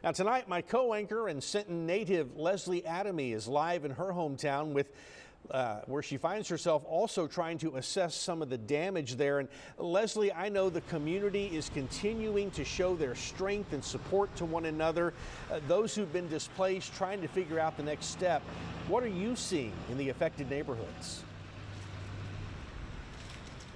Now tonight, my co-anchor and Sinton native Leslie Adami is live in her hometown with where she finds herself also trying to assess some of the damage there. And Leslie, I know the community is continuing to show their strength and support to one another. Those who've been displaced trying to figure out the next step. What are you seeing in the affected neighborhoods?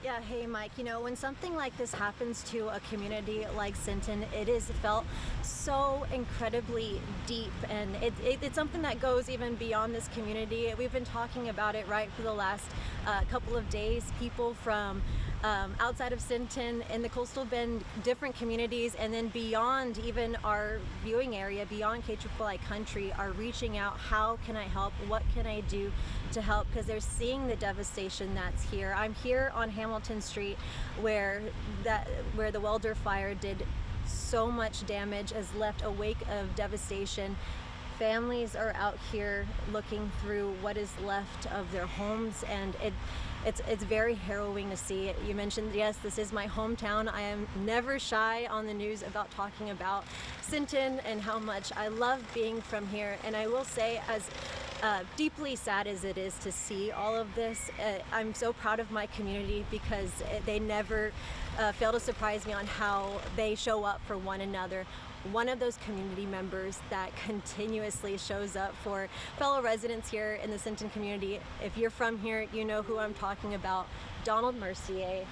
Yeah, hey Mike, you know, when something like this happens to a community like Sinton, it is felt so incredibly deep, and it's something that goes even beyond this community. We've been talking about it right for the last couple of days. People from outside of Sinton in the Coastal Bend, different communities, and then beyond even our viewing area, beyond KIII country, are reaching out. How can I help? What can I do to help? Because they're seeing the devastation that's here. I'm here on Hamilton Street where the Welder Fire did so much damage, has left a wake of devastation. Families are out here looking through what is left of their homes, and it's very harrowing to see. You mentioned, yes, this is my hometown. I am never shy on the news about talking about Sinton and how much I love being from here. And I will say, as deeply sad as it is to see all of this, I'm so proud of my community because they never fail to surprise me on how they show up for one another. One of those community members that continuously shows up for fellow residents here in the Sinton community. If you're from here, you know who I'm talking about. Donald Mercier.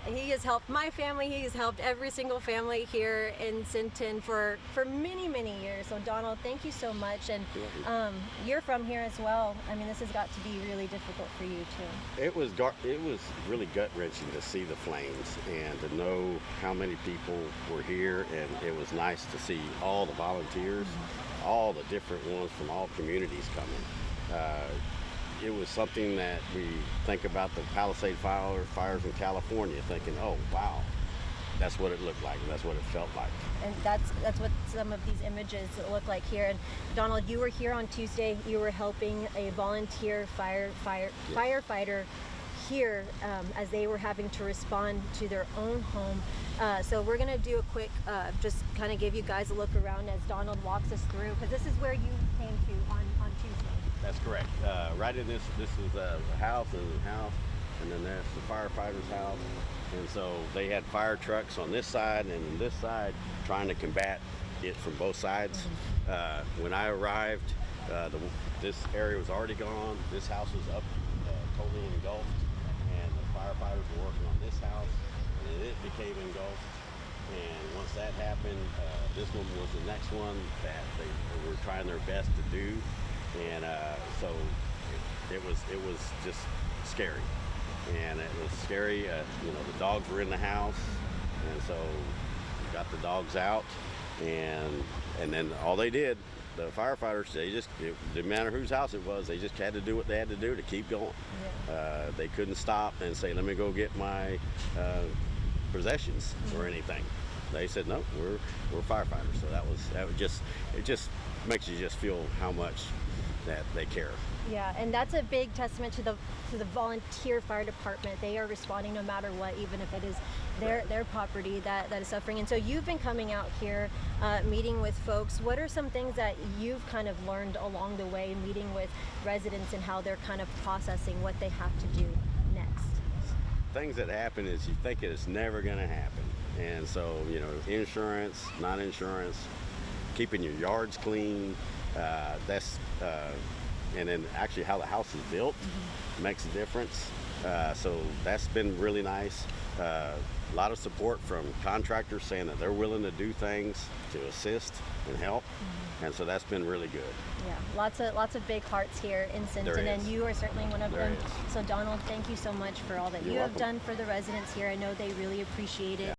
He has helped my family. He has helped every single family here in Sinton for many, many years. So Donald, thank you so much. And you're from here as well. I mean, this has got to be really difficult for you too. It was really gut-wrenching to see the flames and to know how many people were here, and it was nice to see all the volunteers, all the different ones from all communities coming. It was something that we think about the Palisade fires in California, thinking, oh, wow, that's what it looked like, and that's what it felt like. And that's what some of these images look like here. And Donald, you were here on Tuesday. You were helping a volunteer firefighter here as they were having to respond to their own home. So we're going to do a quick, just kind of give you guys a look around as Donald walks us through, because this is where you came to on Tuesday. That's correct. Right in this is a house, and then that's the firefighter's house. And so they had fire trucks on this side and this side trying to combat it from both sides. When I arrived, this area was already gone. This house was up, totally engulfed, and the firefighters were working on this house, and it became engulfed. And once that happened, this one was the next one that they were trying their best to do. And so it was just scary, and it was scary. You know, the dogs were in the house, and so we got the dogs out, and then all they did, the firefighters, it didn't matter whose house it was, they just had to do what they had to do to keep going. Yeah. They couldn't stop and say, let me go get my possessions or anything. They said, no, we're firefighters. So it just makes you just feel how much that they care. Yeah, and that's a big testament to the volunteer fire department. They are responding no matter what, even if it is their property that is suffering. And so you've been coming out here, meeting with folks. What are some things that you've kind of learned along the way, meeting with residents and how they're kind of processing what they have to do next? Things that happen is you think it's never going to happen. And so, you know, insurance, non-insurance, keeping your yards clean, and then actually how the house is built makes a difference. So that's been really nice. A lot of support from contractors saying that they're willing to do things to assist and help. And so that's been really good. Yeah, lots of big hearts here in Sinton, and you are certainly one of them. So Donald, thank you so much for all that you have done for the residents here. I know they really appreciate it.